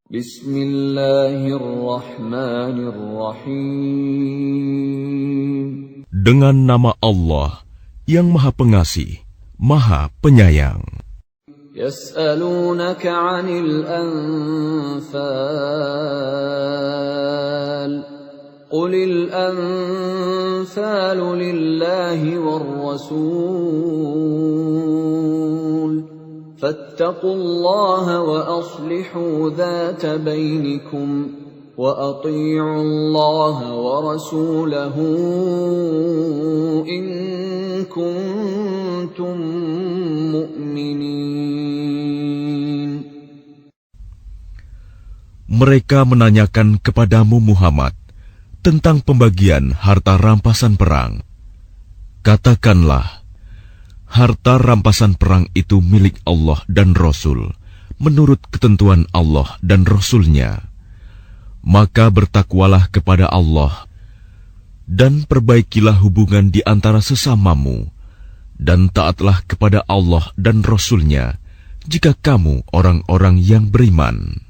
Bismillahirrahmanirrahim. Dengan nama Allah yang Maha Pengasih, Maha Penyayang. Yas'alunaka 'anil anfal. Qulil anfalu lillahi war rasul. Fattaqullaha wa aslihu dhata bainikum wa ati'u Allaha wa rasulahu in kuntum mu'minin. Mereka menanyakan kepadamu Muhammad tentang pembagian harta rampasan perang. Katakanlah, harta rampasan perang itu milik Allah dan Rasul, menurut ketentuan Allah dan Rasul-Nya. Maka bertakwalah kepada Allah, dan perbaikilah hubungan di antara sesamamu, dan taatlah kepada Allah dan Rasul-Nya, jika kamu orang-orang yang beriman.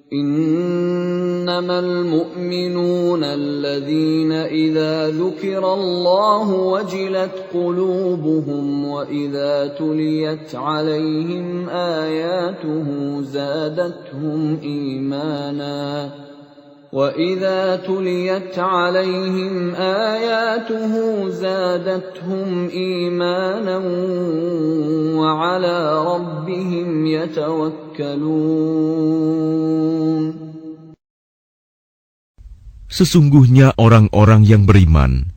إنما المؤمنون الذين إذا ذكر الله وجلت قلوبهم وإذا تليت عليهم آياته زادتهم إيمانا وعلى ربهم يتوكلون. Sesungguhnya orang-orang yang beriman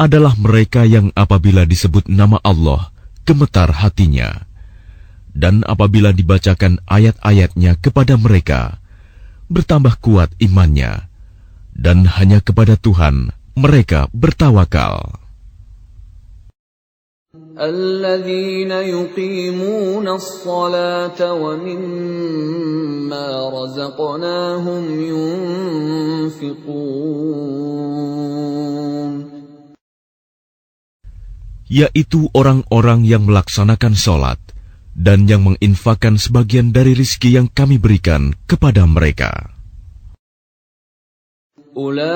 adalah mereka yang apabila disebut nama Allah, gemetar hatinya. Dan apabila dibacakan ayat-ayatnya kepada mereka, bertambah kuat imannya. Dan hanya kepada Tuhan mereka bertawakal. الذين يقيمون الصلاة ومما رزقناهم ينفقون. Yaitu orang-orang yang melaksanakan sholat dan yang menginfakkan sebagian dari rizki yang kami berikan kepada mereka. أولئك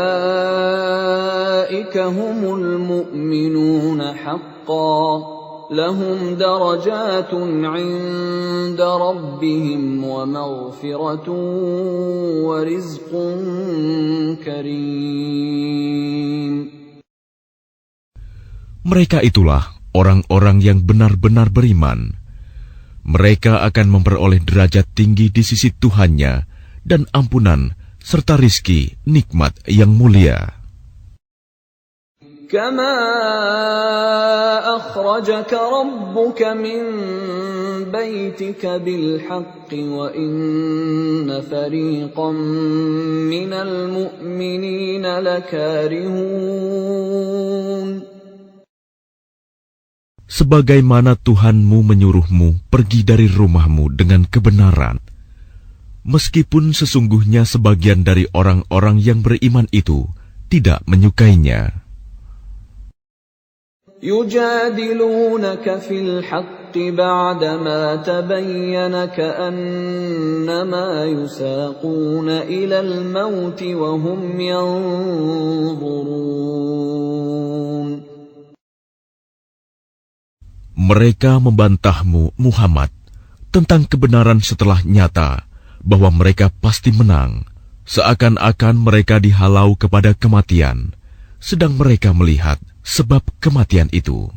هم المؤمنون حقا لهم درجات عند ربهم ومغفرة ورزق كريم. Mereka itulah orang-orang yang benar-benar beriman. Mereka akan memperoleh derajat tinggi di sisi Tuhannya dan ampunan serta rizki nikmat yang mulia. Kama akhrajaka rabbuka min baitika bil haqqi wa inna fariqan minal mu'minina lakarihun. Sebagaimana Tuhanmu menyuruhmu pergi dari rumahmu dengan kebenaran, meskipun sesungguhnya sebagian dari orang-orang yang beriman itu tidak menyukainya. Yujadilunaka fil haqqi ba'dama tabayyana ka'annama yusaquna ilal mauti wa hum yanzurun. Mereka membantahmu, Muhammad, tentang kebenaran setelah nyata bahwa mereka pasti menang, seakan-akan mereka dihalau kepada kematian, sedang mereka melihat sebab kematian itu.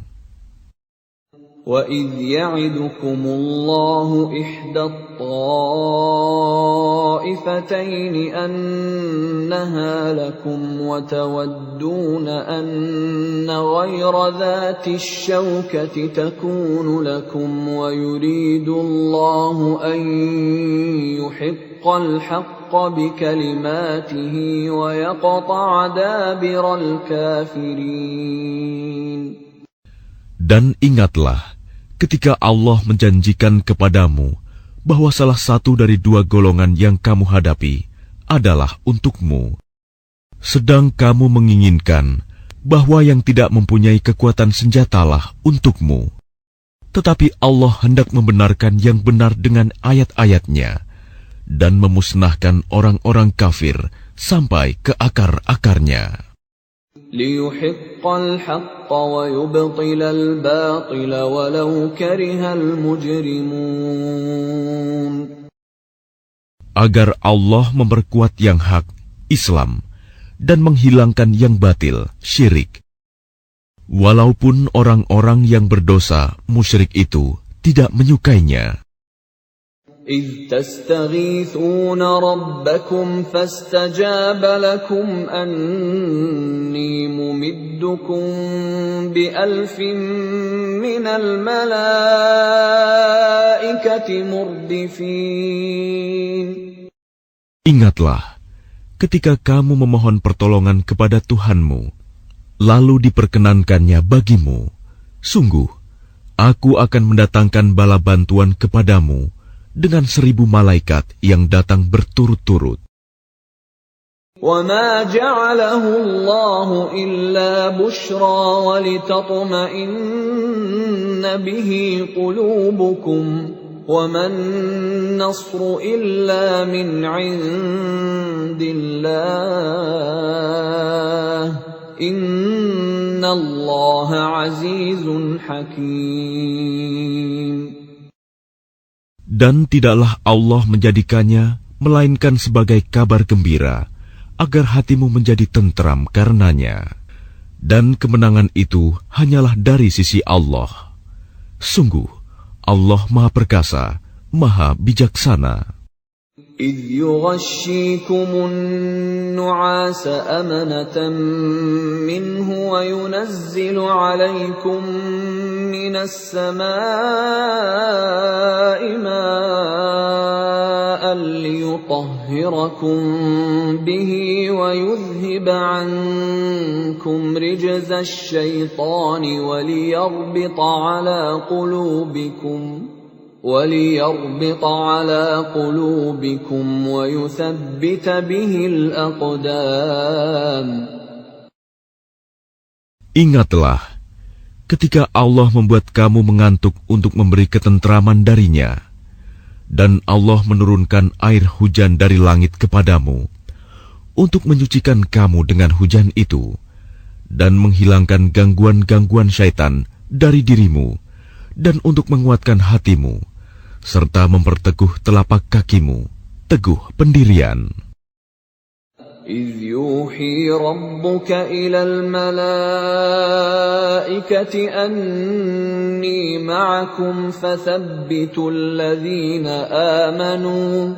وَإِذْ يَعِدُكُمُ اللَّهُ إِحْدَى الطَّائِفَتَيْنِ أَنَّهَا لَكُمْ وَتَوَدُّونَ أَنَّ غَيْرَ ذَاتِ الشَّوْكَةِ تَكُونُ لَكُمْ وَيُرِيدُ اللَّهُ أَن يُحِقَّ الْحَقَّ بِكَلِمَاتِهِ وَيَقْطَعَ دَابِرَ الْكَافِرِينَ. Dan ingatlah ketika Allah menjanjikan kepadamu bahwa salah satu dari dua golongan yang kamu hadapi adalah untukmu, sedang kamu menginginkan bahwa yang tidak mempunyai kekuatan senjatalah untukmu. Tetapi Allah hendak membenarkan yang benar dengan ayat-ayatnya, dan memusnahkan orang-orang kafir sampai ke akar-akarnya. لِيُحِقَّ الْحَقَّ وَيُبْطِلَ الْبَاطِلَ وَلَوْ كَرِهَ الْمُجْرِمُونَ. Agar Allah memperkuat yang hak, Islam, dan menghilangkan yang batil, syirik. Walaupun orang-orang yang berdosa, musyrik itu, tidak menyukainya. إِذْ تَسْتَغِيثُونَ رَبَّكُمْ فَاسْتَجَابَ لَكُمْ أَنِّي مُمِدُّكُمْ بِأَلْفٍ مِّنَ الْمَلَائِكَةِ مُرْدِفِينَ. Ingatlah, ketika kamu memohon pertolongan kepada Tuhanmu, lalu diperkenankannya bagimu, sungguh, aku akan mendatangkan bala bantuan kepadamu dengan 1000 malaikat yang datang berturut-turut. وَمَا جَعَلَهُ اللَّهُ إِلَّا بُشْرَى وَلِتَطْمَئِنَّ بِهِ قُلُوبُكُمْ وَمَا النَّصْرُ إِلَّا مِنْ عِندِ اللَّهِ إِنَّ اللَّهَ عَزِيزٌ حَكِيمٌ. Dan tidaklah Allah menjadikannya melainkan sebagai kabar gembira, agar hatimu menjadi tentram karenanya. Dan kemenangan itu hanyalah dari sisi Allah. Sungguh, Allah Maha Perkasa, Maha Bijaksana. إِذْ يُغَشِّيكُمُ النُّعَاسَ أَمَنَةً مِّنْهُ وَيُنَزِّلُ عَلَيْكُم مِّنَ السَّمَاءِ مَاءً لِّيُطَهِّرَكُم بِهِ وَيُذْهِبَ عَنكُمْ رِجْزَ الشَّيْطَانِ وَلِيَرْبِطَ عَلَى قُلُوبِكُمْ وَيُثَبِّتَ بِهِ الْأَقْدَامَ. Ingatlah, ketika Allah membuat kamu mengantuk untuk memberi ketentraman darinya, dan Allah menurunkan air hujan dari langit kepadamu, untuk menyucikan kamu dengan hujan itu, dan menghilangkan gangguan-gangguan syaitan dari dirimu, dan untuk menguatkan hatimu, serta memperteguh telapak kakimu, teguh pendirian. إِذْ يُوحِي رَبُّكَ إِلَى الْمَلَائِكَةِ أَنِّي مَعَكُمْ فَثَبِّتُوا الَّذِينَ آمَنُوا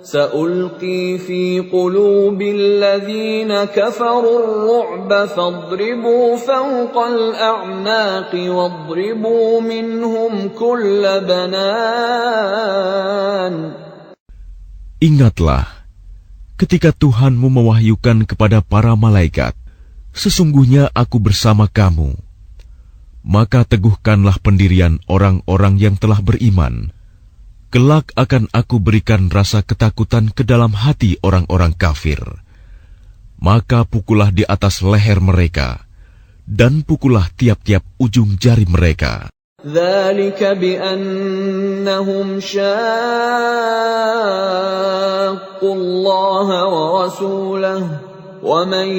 سَأُلْقِي فِي قُلُوبِ الَّذِينَ كَفَرُوا الرُّعْبَ فَاضْرِبُوا فَوْقَ الْأَعْنَاقِ وَاضْرِبُوا مِنْهُمْ كُلَّ بَنَانٍ. Ingatlah, ketika Tuhanmu mewahyukan kepada para malaikat, sesungguhnya aku bersama kamu. Maka teguhkanlah pendirian orang-orang yang telah beriman. Kelak akan aku berikan rasa ketakutan ke dalam hati orang-orang kafir. Maka pukullah di atas leher mereka, dan pukullah tiap-tiap ujung jari mereka. ذَلِكَ بِأَنَّهُمْ شَاقُّوا اللَّهَ وَرَسُولَهُ وَمَن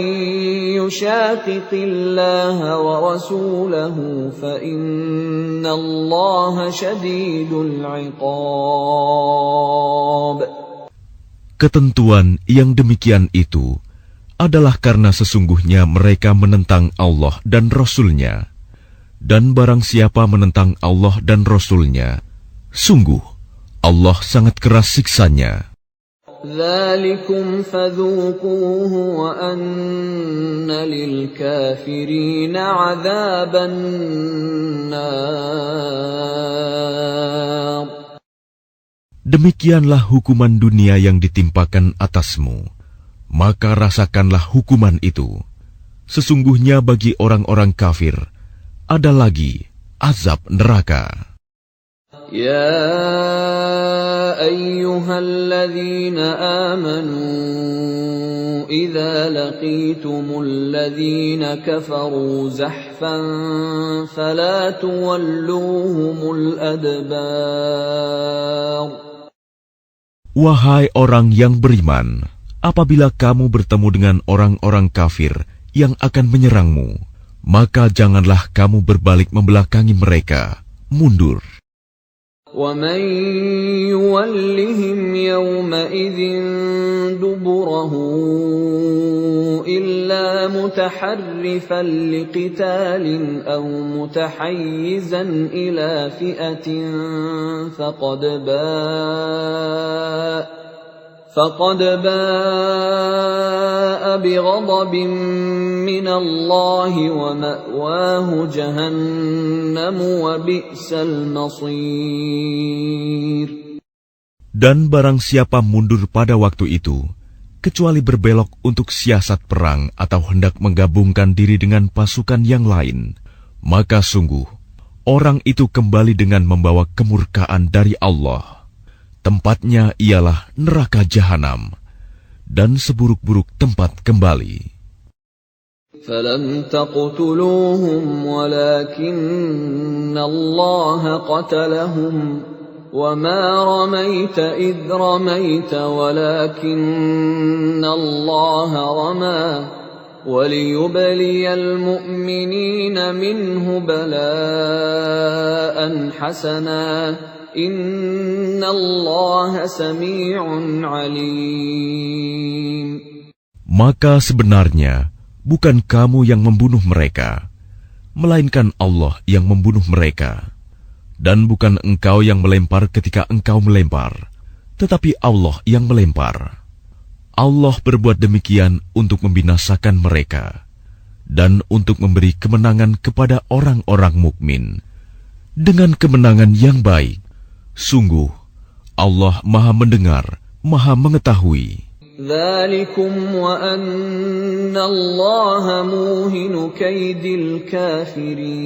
يُشَاقِقِ اللَّهَ وَرَسُولَهُ فَإِنَّ اللَّهَ شَدِيدُ الْعِقَابِ. Ketentuan yang demikian itu adalah karena sesungguhnya mereka menentang Allah dan Rasul-Nya. Dan barang siapa menentang Allah dan Rasul-Nya, sungguh Allah sangat keras siksanya. ذَلِكُمْ فَذُوقُوهُ وَأَنَّ لِلْكَافِرِينَ عَذَابَ النَّارِ. Demikianlah hukuman dunia yang ditimpakan atasmu, maka rasakanlah hukuman itu. Sesungguhnya bagi orang-orang kafir ada lagi azab neraka. يا أيها الذين آمنوا إذا لقيتم الذين كفروا زحفا فلا تولوهم الأدبار. Wahai orang yang beriman, apabila kamu bertemu dengan orang-orang kafir yang akan menyerangmu, maka janganlah kamu berbalik membelakangi mereka, mundur. وَمَن يُوَلِّهِمْ يَوْمَئِذٍ دُبُرَهُ إِلَّا مُتَحَرِّفًا لِقِتَالٍ أَوْ مُتَحَيِّزًا إِلَى فِئَةٍ فقد باء بغضب من الله ومأواه جهنم وبئس المصير. Dan barang siapa mundur pada waktu itu, kecuali berbelok untuk siasat perang atau hendak menggabungkan diri dengan pasukan yang lain, maka sungguh, orang itu kembali dengan membawa kemurkaan dari Allah. Tempatnya ialah neraka jahanam, dan seburuk-buruk tempat kembali. فَلَمْ تَقْتُلُوهُمْ وَلَكِنَّ اللَّهَ قَتَلَهُمْ وَمَا رَمَيْتَ إِذْ رَمَيْتَ وَلَكِنَّ اللَّهَ رَمَى وَلِيُبْلِيَ الْمُؤْمِنِينَ مِنْهُ بَلَاءً حَسَنًا Inna Allah sami'un alim. Maka sebenarnya bukan kamu yang membunuh mereka, melainkan Allah yang membunuh mereka. Dan bukan engkau yang melempar ketika engkau melempar, tetapi Allah yang melempar. Allah berbuat demikian untuk membinasakan mereka dan untuk memberi kemenangan kepada orang-orang mukmin dengan kemenangan yang baik. Sungguh, Allah Maha Mendengar, Maha Mengetahui. Dzalikum wa anna Allaha muhinu kaidil kafirin.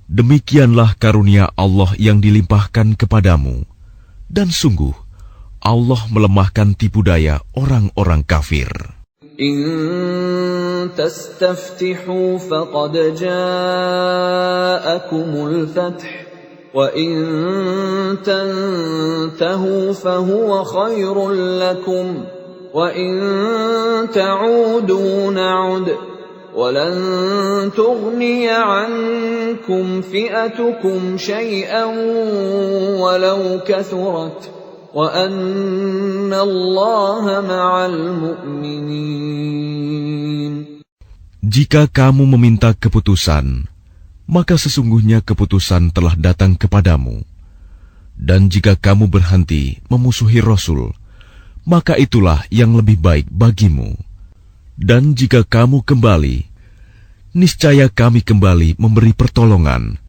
Demikianlah karunia Allah yang dilimpahkan kepadamu, dan sungguh, Allah melemahkan tipu daya orang-orang kafir. In tastaftihu faqad ja'akumul fath. وَإِن تَنْتَهُوا فَهُوَ خَيْرٌ لَكُمْ وَإِن تَعُودُوا نَعُدْ وَلَنْ تُغْنِيَ عَنْكُمْ فِئَتُكُمْ شَيْئًا وَلَوْ كَثُرَتْ وَأَنَّ اللَّهَ مَعَ الْمُؤْمِنِينَ. Jika kamu meminta keputusan, maka sesungguhnya keputusan telah datang kepadamu. Dan jika kamu berhenti memusuhi Rasul, maka itulah yang lebih baik bagimu. Dan jika kamu kembali, niscaya kami kembali memberi pertolongan,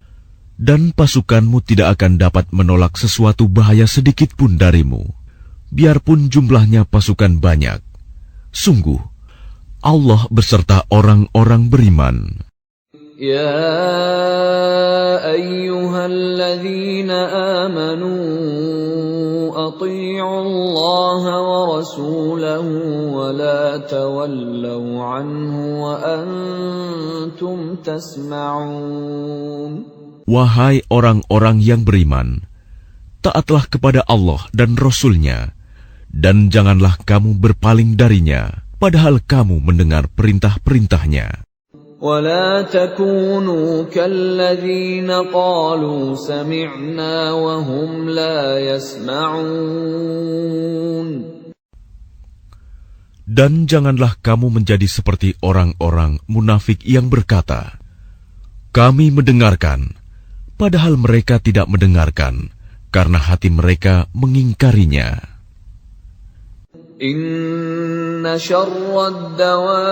dan pasukanmu tidak akan dapat menolak sesuatu bahaya sedikit pun darimu, biarpun jumlahnya pasukan banyak. Sungguh, Allah beserta orang-orang beriman. يا أيها الذين آمنوا أطيعوا الله ورسوله ولا تولوا عنه وأنتم تسمعون. Wahai orang-orang yang beriman, taatlah kepada Allah dan Rasul-Nya, dan janganlah kamu berpaling darinya, padahal kamu mendengar perintah-perintahnya. ولا تكونوا كالذين قالوا سمعنا وهم لا يسمعون. Dan janganlah kamu menjadi seperti orang-orang munafik yang berkata, kami mendengarkan, padahal mereka tidak mendengarkan, karena hati mereka mengingkarinya. Inna syarrad dawabbi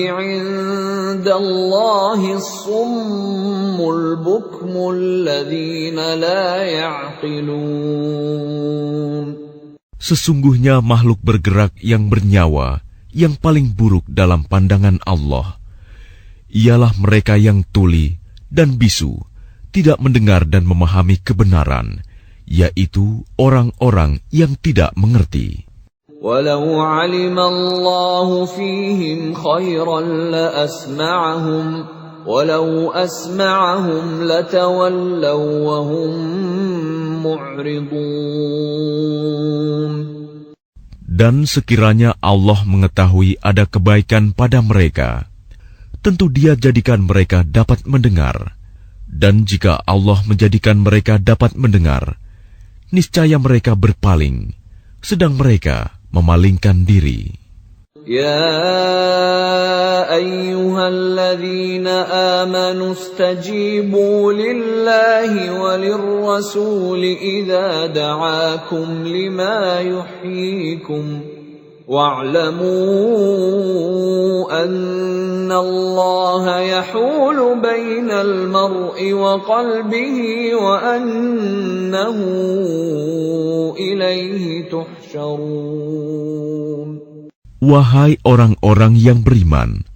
'indallahi as-summul bukmul ladzina la ya'qilun. Sesungguhnya makhluk bergerak yang bernyawa yang paling buruk dalam pandangan Allah ialah mereka yang tuli dan bisu, tidak mendengar dan memahami kebenaran, yaitu orang-orang yang tidak mengerti. Walau 'alima Allahu fihim khairan la asma'ahum ولو أسمعهم لتولوا وهم معرضون. Dan sekiranya Allah mengetahui ada kebaikan pada mereka, tentu Dia jadikan mereka dapat mendengar. Dan jika Allah menjadikan mereka dapat mendengar, niscaya mereka berpaling, sedang mereka memalingkan diri. يا أيها الذين آمنوا استجيبوا لله وللرسول إذا دعاكم لما يحييكم واعلموا أن الله يحول بين المرء وقلبه وأنه إليه تحشرون. Wahai orang-orang yang beriman,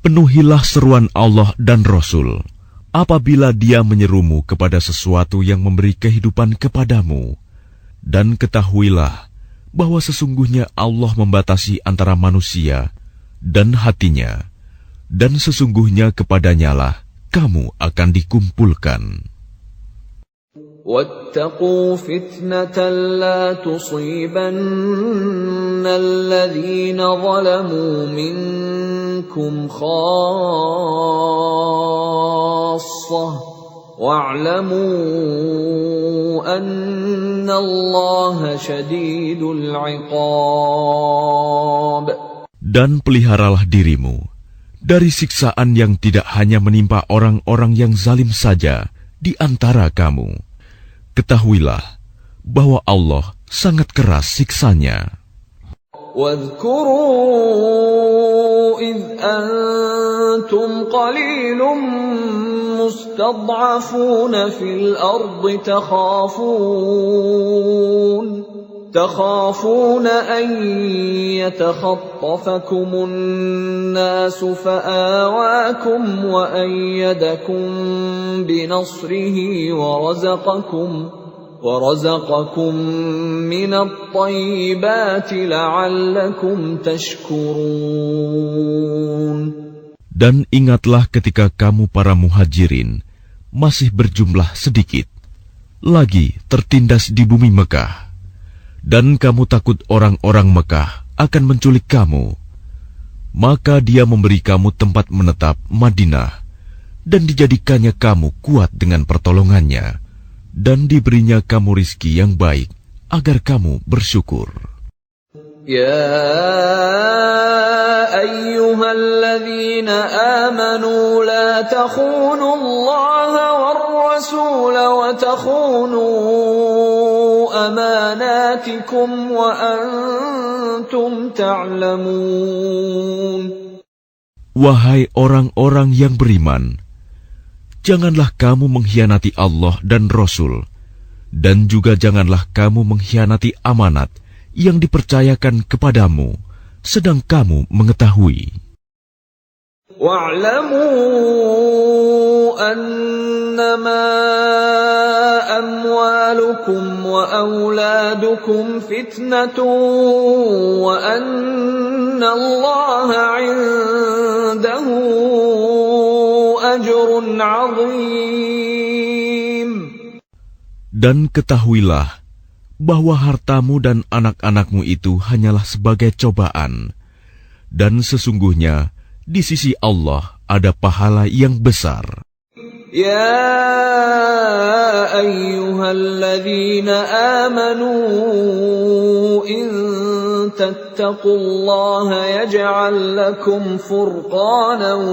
penuhilah seruan Allah dan Rasul apabila Dia menyerumu kepada sesuatu yang memberi kehidupan kepadamu. Dan ketahuilah bahwa sesungguhnya Allah membatasi antara manusia dan hatinya, dan sesungguhnya kepadanyalah kamu akan dikumpulkan. واتقوا فتنة لا تصيبن الذين ظلموا منكم خاصة واعلموا أن الله شديد العقاب. Dan peliharalah dirimu dari siksaan yang tidak hanya menimpa orang-orang yang zalim saja di antara kamu. Ketahuilah bahwa Allah sangat keras siksanya. واذكروا إذ أنتم قليل مستضعفون في الأرض تخافون أن يتخطفكم الناس فآواكم وأيدكم بنصره ورزقكم من الطيبات لعلكم تشكرون. Dan ingatlah ketika kamu para muhajirin masih berjumlah sedikit, lagi tertindas di bumi Mekah. Dan kamu takut orang-orang Mekah akan menculik kamu, maka Dia memberi kamu tempat menetap Madinah, dan dijadikannya kamu kuat dengan pertolongannya, dan diberinya kamu rizki yang baik, agar kamu bersyukur. يا أيها الذين آمنوا لا تخونوا الله والرسول وتخونوا أماناتكم وأنتم تعلمون. Wahai orang-orang yang beriman, janganlah kamu mengkhianati Allah dan Rasul, dan juga janganlah kamu mengkhianati amanat yang dipercayakan kepadamu, sedang kamu mengetahui. Wa'lamu annama amwalukum wa auladukum fitnatun wa anna Allaha 'indahu ajrun 'azim. Dan ketahuilah bahwa hartamu dan anak-anakmu itu hanyalah sebagai cobaan, dan sesungguhnya di sisi Allah ada pahala yang besar. Ya ayyuhalladzina amanu in tattaqullaha yaj'al lakum furqanan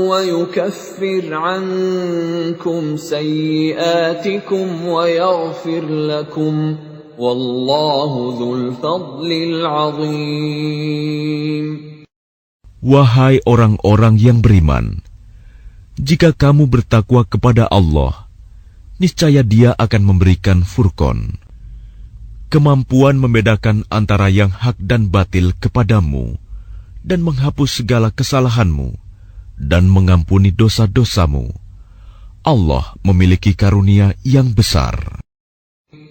wa yukaffir 'ankum sayyi'atikum wa yaghfir lakum. Wallahu dzul fadlil 'adzim. Wahai orang-orang yang beriman, jika kamu bertakwa kepada Allah, niscaya Dia akan memberikan furqan, kemampuan membedakan antara yang hak dan batil kepadamu, dan menghapus segala kesalahanmu, dan mengampuni dosa-dosamu. Allah memiliki karunia yang besar.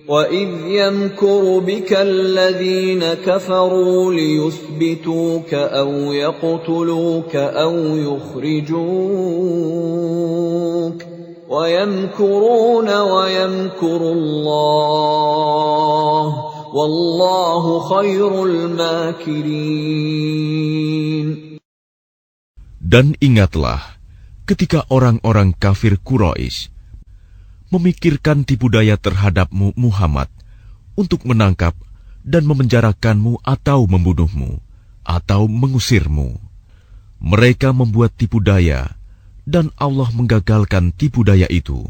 وَإِذْ يَمْكُرُ بِكَ الَّذِينَ كَفَرُوا لِيُثْبِتُوكَ أَوْ يَقْتُلُوكَ أَوْ يُخْرِجُوكَ وَيَمْكُرُونَ وَيَمْكُرُ اللَّهُ وَاللَّهُ خَيْرُ الْمَاكِرِينَ. Dan ingatlah ketika orang-orang kafir Quraisy memikirkan tipu daya terhadapmu Muhammad untuk menangkap dan memenjarakanmu atau membunuhmu atau mengusirmu. Mereka membuat tipu daya dan Allah menggagalkan tipu daya itu.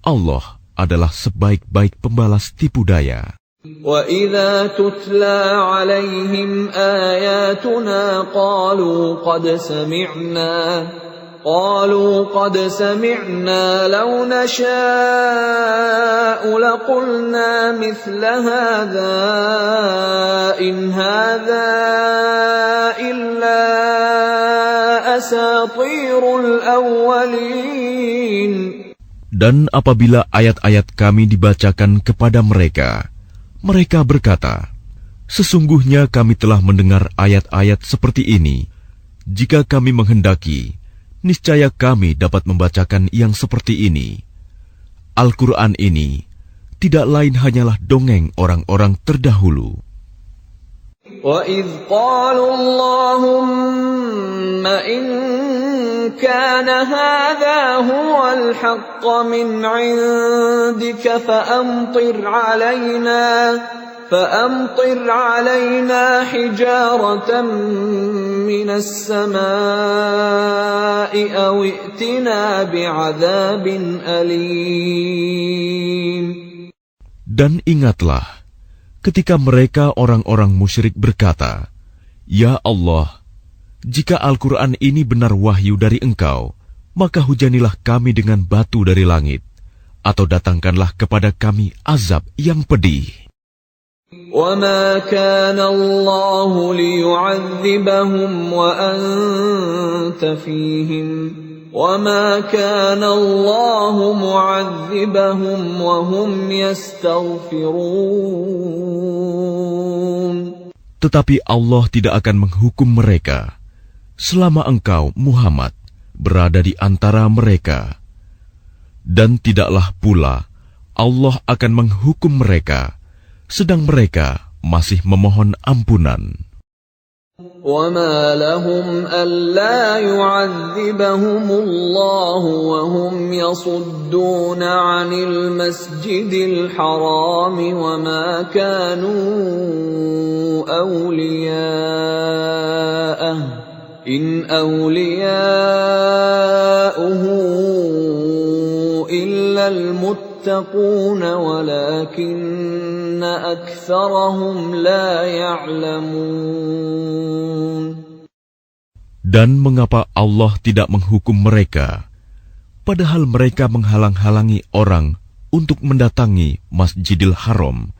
Allah adalah sebaik-baik pembalas tipu daya. وَإِذَا تُتْلَى عَلَيْهِمْ آيَاتُنَا قَالُوا قَدْ سَمِعْنَا لَوْ نَشَاءُ لَقُلْنَا مِثْلَ هَذَا إِنْ هَذَا إِلَّا أَسَاطِيرُ الْأَوَّلِينَ. Dan apabila ayat-ayat kami dibacakan kepada mereka, mereka berkata, sesungguhnya kami telah mendengar ayat-ayat seperti ini. Jika kami menghendaki, niscaya kami dapat membacakan yang seperti ini. Al-Quran ini tidak lain hanyalah dongeng orang-orang terdahulu. وَإِذْ قَالُوا اللَّهُمَّ إِن كَانَ هَذَا هُوَ الْحَقَّ مِنْ عِندِكَ فَأَمْطِرْ عَلَيْنَا حِجَارَةً مِّنَ السَّمَاءِ أَوْ ائْتِنَا بِعَذَابٍ أَلِيمٍ. Dan ingatlah ketika mereka orang-orang musyrik berkata, Ya Allah, jika Al-Quran ini benar wahyu dari Engkau, maka hujanilah kami dengan batu dari langit, atau datangkanlah kepada kami azab yang pedih. وَمَا كَانَ اللَّهُ لِيُعَذِّبَهُمْ وَأَنْتَ فِيهِمْ وَمَا كَانَ اللَّهُ مُعَذِّبَهُمْ وَهُمْ يَسْتَغْفِرُونَ. Tetapi Allah tidak akan menghukum mereka selama engkau, Muhammad, berada di antara mereka. Dan tidaklah pula Allah akan menghukum mereka sedang mereka masih memohon ampunan. وَمَا لَهُمْ أَلَّا يُعَذِّبَهُمُ اللَّهُ وَهُمْ يَصُدُّونَ عَنِ الْمَسْجِدِ الْحَرَامِ وَمَا كَانُوا أَوْلِيَاءَهُ إِنْ أَوْلِيَاؤُهُ إِلَّا الْمُتَّقُونَ وَلَكِنَّ أَكْثَرَهُمْ لَا يَعْلَمُونَ. Dan mengapa Allah tidak menghukum mereka, padahal mereka menghalang-halangi orang untuk mendatangi Masjidil Haram,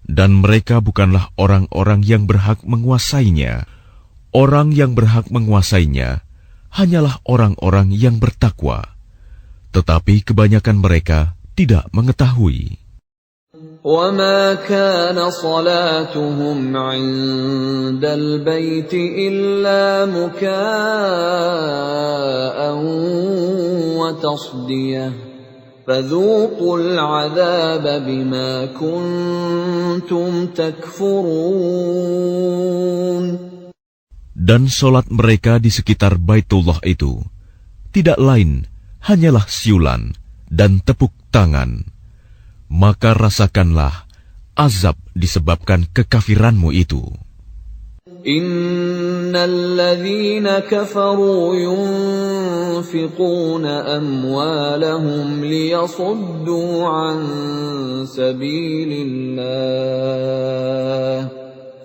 dan mereka bukanlah orang-orang yang berhak menguasainya. Orang yang berhak menguasainya hanyalah orang-orang yang bertakwa, tetapi kebanyakan mereka tidak mengetahui. وَمَا كَانَ صَلَاتُهُمْ عِندَ الْبَيْتِ إِلَّا مُكَاءً وَتَصْدِيَةً فَذُوقُوا الْعَذَابَ بِمَا كُنتُمْ تَكْفُرُونَ. Dan solat mereka di sekitar Baitullah itu tidak lain hanyalah siulan dan tepuk tangan. Maka rasakanlah azab disebabkan kekafiranmu itu. Innalladzina kafaru yunfiquna amwalahum liyasuddu an sabilillah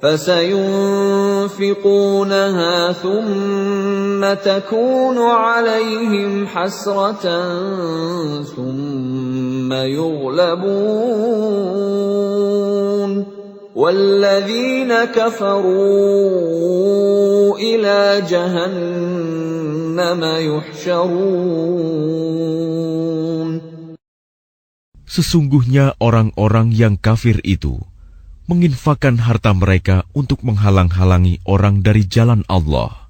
فسينفقونها ثم تكون عليهم حسرة ثم يغلبون والذين كفروا إلى جهنم يحشرون. Sesungguhnya orang-orang yang kafir itu menginfakkan harta mereka untuk menghalang-halangi orang dari jalan Allah.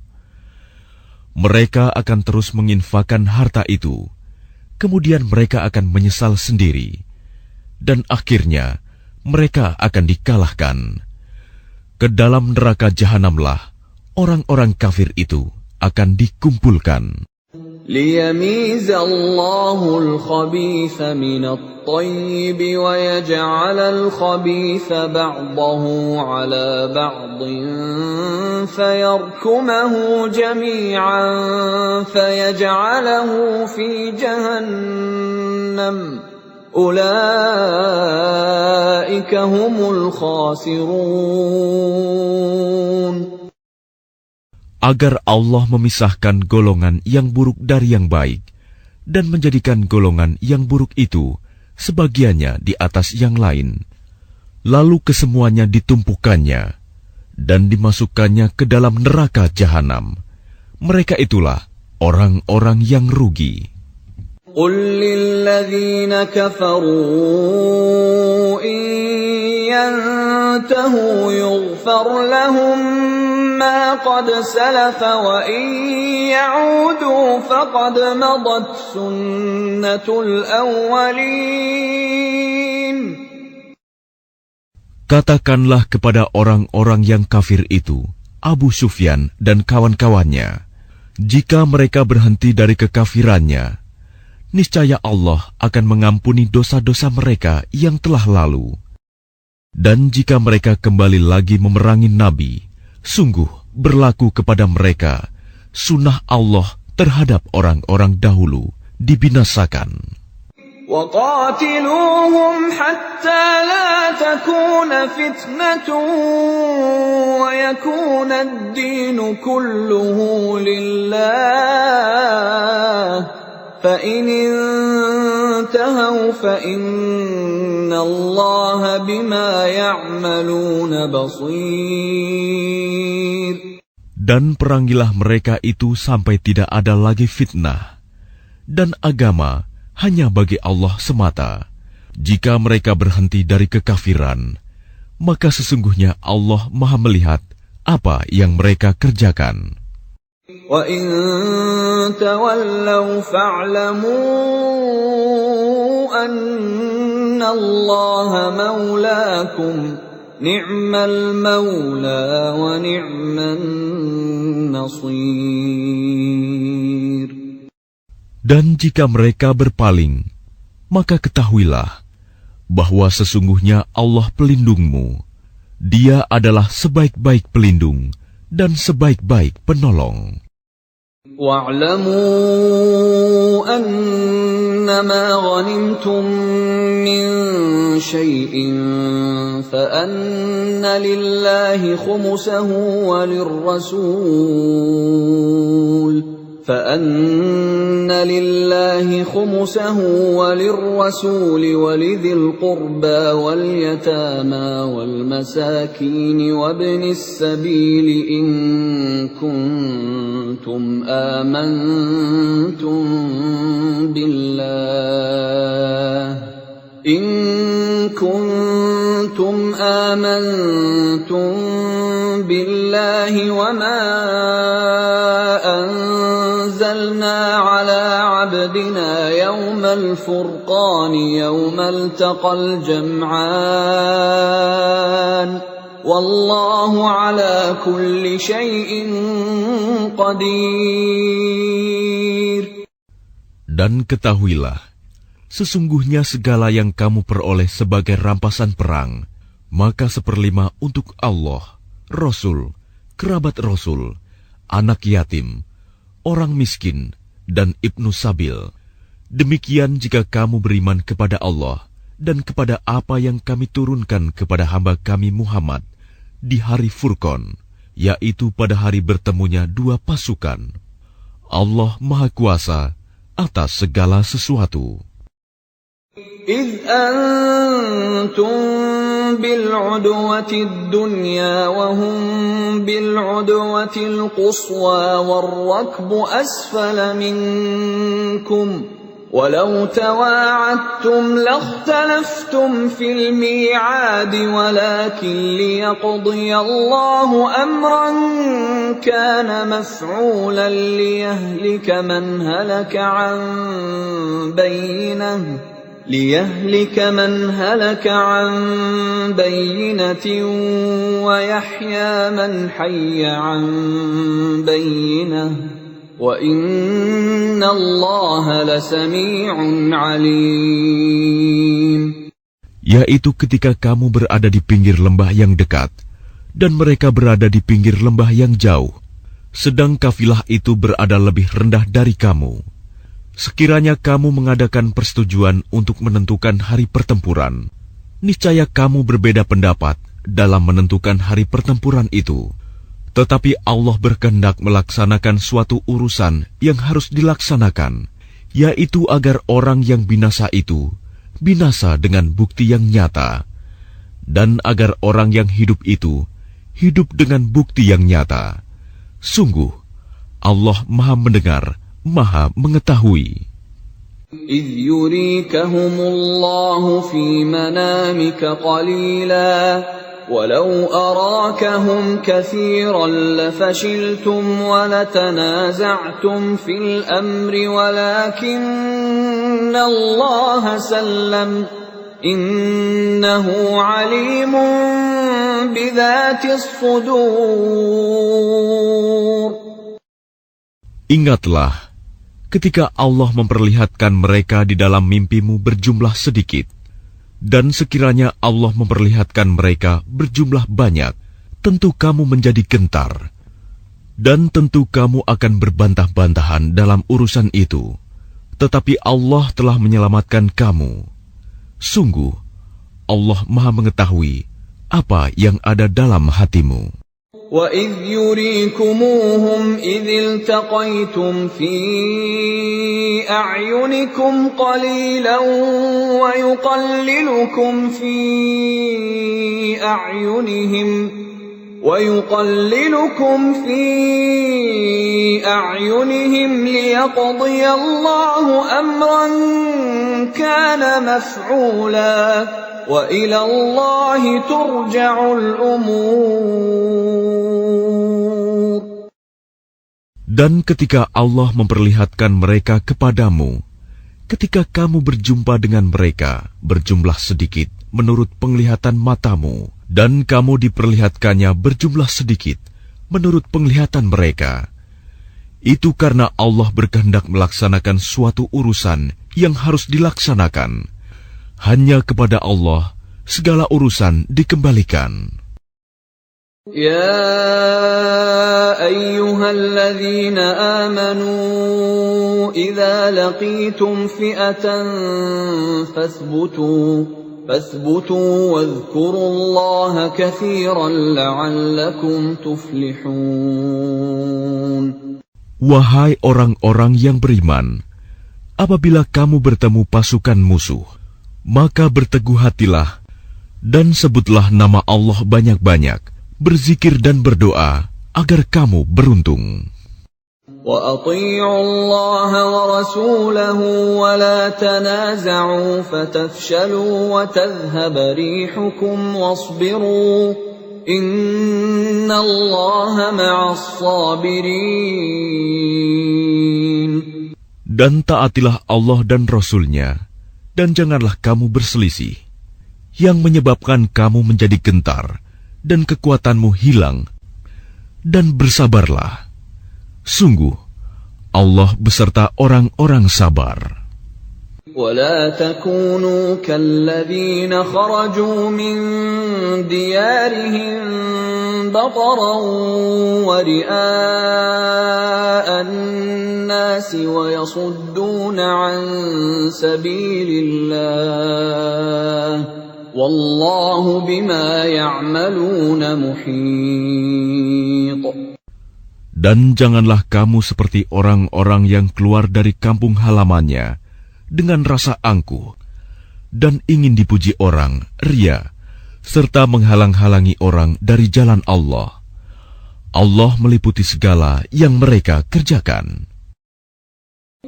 Mereka akan terus menginfakkan harta itu, kemudian mereka akan menyesal sendiri, dan akhirnya mereka akan dikalahkan. Ke dalam neraka jahanamlah orang-orang kafir itu akan dikumpulkan. ليميز الله الخبيث من الطيب ويجعل الخبيث بعضه على بعض فيركمه جميعا فيجعله في جهنم أولئك هم الخاسرون. Agar Allah memisahkan golongan yang buruk dari yang baik, dan menjadikan golongan yang buruk itu sebagiannya di atas yang lain, lalu kesemuanya ditumpukannya, dan dimasukkannya ke dalam neraka jahanam. Mereka itulah orang-orang yang rugi. قل للذين كفروا إن ينتهوا يغفر لهم ما قد سلف وإن يعودوا فقد مضت سنة الأولين. Katakanlah kepada orang-orang yang kafir itu, Abu Sufyan dan kawan-kawannya, jika mereka berhenti dari kekafirannya, niscaya Allah akan mengampuni dosa-dosa mereka yang telah lalu. Dan jika mereka kembali lagi memerangi Nabi, sungguh berlaku kepada mereka sunnah Allah terhadap orang-orang dahulu dibinasakan. وَقَاتِلُوهُمْ حَتَّى لَا تَكُونَ فِتْنَةٌ وَيَكُونَ الدِّينُ كُلُّهُ لِلَّهِ فَإِنِ انتهوا فَإِنَّ اللَّهَ بِمَا يَعْمَلُونَ بَصِيرٌ. Dan perangilah mereka itu sampai tidak ada lagi fitnah, dan agama hanya bagi Allah semata. Jika mereka berhenti dari kekafiran, maka sesungguhnya Allah Maha melihat apa yang mereka kerjakan. وَإِن تَوَلَّوْا فَاعْلَمُوا أَنَّ اللَّهَ مَوْلَاكُمْ نِعْمَ الْمَوْلَى وَنِعْمَ النَّصِيرُ. Dan jika mereka berpaling, maka ketahuilah bahwa sesungguhnya Allah pelindungmu. Dia adalah sebaik-baik pelindung dan sebaik-baik penolong. وَاعْلَمُوا أَنَّمَا غَنِمْتُم مِّن شَيْءٍ فَأَنَّ لِلَّهِ خُمُسَهُ وَلِلرَّسُولِ وَلِذِي الْقُرْبَى وَالْيَتَامَى وَالْمَسَاكِينِ وَابْنِ السَّبِيلِ إِن كُنتُمْ آمنتم بالله وما أنزلنا على عبدنا يوم الفرقان يوم التقى الجمعان والله على كل شيء قدير. Dan ketahuilah, sesungguhnya segala yang kamu peroleh sebagai rampasan perang, maka 1/5 untuk Allah, Rasul, kerabat Rasul, anak yatim, orang miskin, dan ibnu sabil. Demikian jika kamu beriman kepada Allah dan kepada apa yang kami turunkan kepada hamba kami Muhammad di hari Furqan, yaitu pada hari bertemunya dua pasukan. Allah Maha Kuasa atas segala sesuatu. إِذْ أَنْتُمْ بِالْعُدْوَةِ الدُّنْيَا وَهُمْ بِالْعُدْوَةِ الْقُصْوَى وَالرَّكْبُ أَسْفَلَ مِنْكُمْ ولو تواعدتم لاختلفتم في الميعاد ولكن ليقضي الله أمرا كان مفعولا ليهلك من هلك عن بينة ويحيى من حي عن بينة وَإِنَّ اللَّهَ لَسَمِيعٌ عَلِيمٌ. Yaitu ketika kamu berada di pinggir lembah yang dekat, dan mereka berada di pinggir lembah yang jauh, sedang kafilah itu berada lebih rendah dari kamu. Sekiranya kamu mengadakan persetujuan untuk menentukan hari pertempuran, niscaya kamu berbeda pendapat dalam menentukan hari pertempuran itu. Tetapi Allah berkehendak melaksanakan suatu urusan yang harus dilaksanakan, yaitu agar orang yang binasa itu binasa dengan bukti yang nyata, dan agar orang yang hidup itu hidup dengan bukti yang nyata. Sungguh, Allah Maha Mendengar, Maha Mengetahui. إِذْ يُرِيكَهُمُ اللَّهُ فِي مَنَامِكَ قَلِيلًا وَلَوْ أَرَاكَهُمْ كَثِيرًا لَفَشِلْتُمْ وَلَتَنَازَعْتُمْ فِي الْأَمْرِ وَلَكِنَّ اللَّهَ سَلَّمَ إِنَّهُ عَلِيمٌ بِذَاتِ الصُّدُورِ. Ingatlah ketika Allah memperlihatkan mereka di dalam mimpimu berjumlah sedikit. Dan sekiranya Allah memperlihatkan mereka berjumlah banyak, tentu kamu menjadi gentar. Dan tentu kamu akan berbantah-bantahan dalam urusan itu. Tetapi Allah telah menyelamatkan kamu. Sungguh, Allah Maha Mengetahui apa yang ada dalam hatimu. وَإِذْ يُرِيكُمُوهُمْ إِذِ الْتَقَيْتُمْ فِي أَعْيُنِكُمْ قَلِيلًا وَيُقَلِّلُكُمْ فِي أَعْيُنِهِمْ لِيَقْضِيَ اللَّهُ أَمْرًا كَانَ مَفْعُولًا وَإِلَى اللَّهِ تُرْجَعُ الْأُمُورُ. Dan ketika Allah memperlihatkan mereka kepadamu, ketika kamu berjumpa dengan mereka berjumlah sedikit menurut penglihatan matamu, dan kamu diperlihatkannya berjumlah sedikit menurut penglihatan mereka, itu karena Allah berkehendak melaksanakan suatu urusan yang harus dilaksanakan. Hanya kepada Allah segala urusan dikembalikan. يا أيها الذين آمنوا إذا لقيتم فئة فاثبتوا واذكروا الله كثيرا لعلكم تفلحون. Wahai orang-orang yang beriman, apabila kamu bertemu pasukan musuh, maka berteguh hatilah dan sebutlah nama Allah banyak-banyak, berzikir dan berdoa agar kamu beruntung. وَأَطِيعُوا اللَّهَ وَرَسُولَهُ وَلَا تَنَازَعُوا فَتَفْشَلُوا وَتَذْهَبَ رِيحُكُمْ وَاصْبِرُوا إِنَّ اللَّهَ مَعَ الصَّابِرِينَ. Dan taatilah Allah dan Rasul-Nya, dan janganlah kamu berselisih, yang menyebabkan kamu menjadi gentar, dan kekuatanmu hilang, dan bersabarlah. Sungguh, Allah beserta orang-orang sabar. ولا تكونوا كالذين خرجوا من ديارهم بطرا ورئاء الناس ويصدون عن سبيل الله والله بما يعملون محيط. Dan janganlah kamu seperti orang-orang yang keluar dari kampung halamannya dengan rasa angkuh dan ingin dipuji orang, ria, serta menghalang-halangi orang dari jalan Allah. Allah meliputi segala yang mereka kerjakan.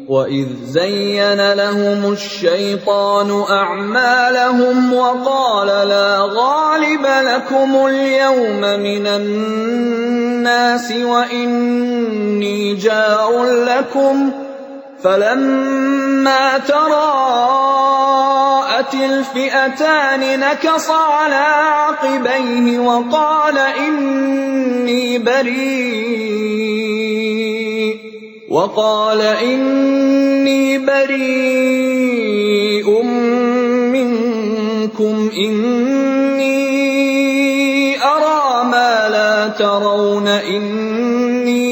وَإِذْ زَيَّنَ لَهُمُ الشَّيْطَانُ أَعْمَالَهُمْ وَقَالَ لَا غَالِبَ لَكُمُ الْيَوْمَ مِنَ النَّاسِ وَإِنِّي جَارٌ لَكُمْ فَلَمَّا تَرَاءَتِ الْفِئَتَانِ نَكَصَ عَلَى عَقِبَيْهِ وَقَالَ إِنِّي بَرِيءٌ مِّنكُمْ إِنِّي أَرَىٰ مَا لَا تَرَوْنَ إِنِّي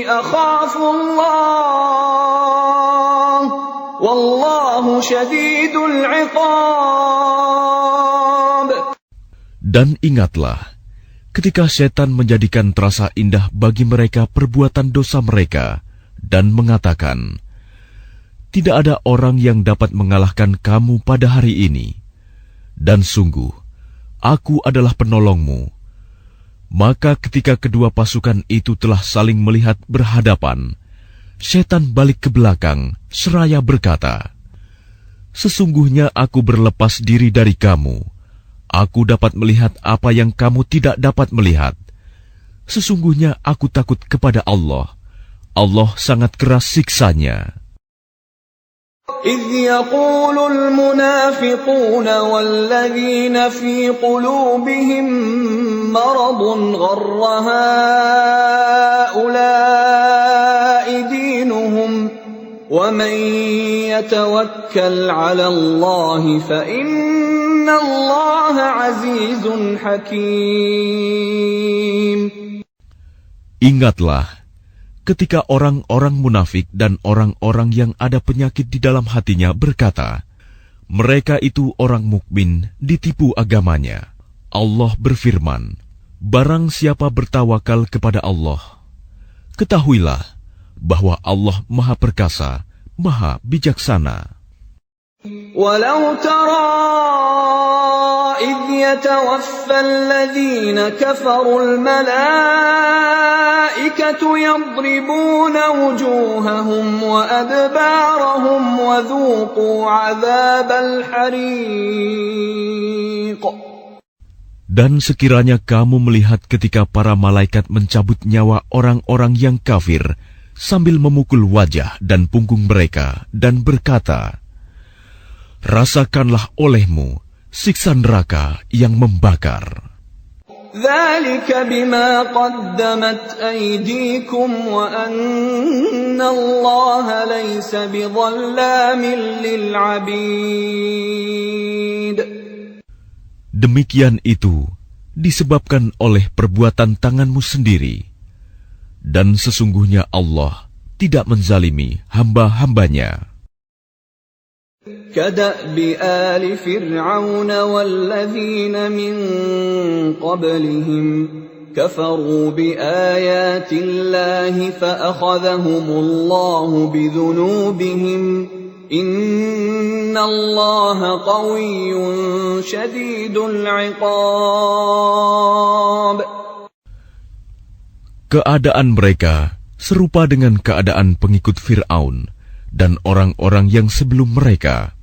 أَخَافُ اللَّهَ وَاللَّهُ شَدِيدُ الْعِقَابِ. Dan ingatlah, ketika setan menjadikan terasa indah bagi mereka perbuatan dosa mereka dan mengatakan, tidak ada orang yang dapat mengalahkan kamu pada hari ini. Dan sungguh, aku adalah penolongmu. Maka ketika kedua pasukan itu telah saling melihat berhadapan, setan balik ke belakang seraya berkata, sesungguhnya aku berlepas diri dari kamu. Aku dapat melihat apa yang kamu tidak dapat melihat. Sesungguhnya aku takut kepada Allah. Allah sangat keras siksanya. إِذْ يَقُولُ الْمُنَافِقُونَ وَالَّذِينَ فِي قُلُوبِهِم مَّرَضٌ غَرَّ هَٰؤُلَاءِ دِينُهُمْ وَمَن يَتَوَكَّلْ عَلَى اللَّهِ فَإِنَّ اللَّهَ عَزِيزٌ حَكِيمٌ. Ingatlah ketika orang-orang munafik dan orang-orang yang ada penyakit di dalam hatinya berkata, mereka itu orang mukmin ditipu agamanya. Allah berfirman, barang siapa bertawakal kepada Allah, ketahuilah bahwa Allah Maha Perkasa, Maha Bijaksana. وَلَوْ تَرَىٰ إِذْ يَتَوَفَّى الَّذِينَ كَفَرُوا الْمَلَائِكَةُ يَضْرِبُونَ وُجُوهَهُمْ وَأَدْبَارَهُمْ وَذُوقُوا عَذَابَ الْحَرِيقِ. Dan sekiranya kamu melihat ketika para malaikat mencabut nyawa orang-orang yang kafir sambil memukul wajah dan punggung mereka dan berkata, rasakanlah olehmu siksa neraka yang membakar. ذَلِكَ بِمَا قَدَّمَتْ أَيْدِيكُمْ وَأَنَّ اللَّهَ لَيْسَ بِظَلَّامٍ لِلْعَبِيدِ. Demikian itu disebabkan oleh perbuatan tanganmu sendiri, dan sesungguhnya Allah tidak menzalimi hamba-hambanya. كَدَأْبِ آلِ فِرْعَوْنَ وَالَّذِينَ مِن قَبْلِهِمْ كَفَرُوا بِآيَاتِ اللَّهِ فَأَخَذَهُمُ اللَّهُ بِذُنُوبِهِمْ إِنَّ اللَّهَ قَوِيٌّ شَدِيدُ الْعِقَابِ. Keadaan mereka serupa dengan keadaan pengikut Fir'aun dan orang-orang yang sebelum mereka.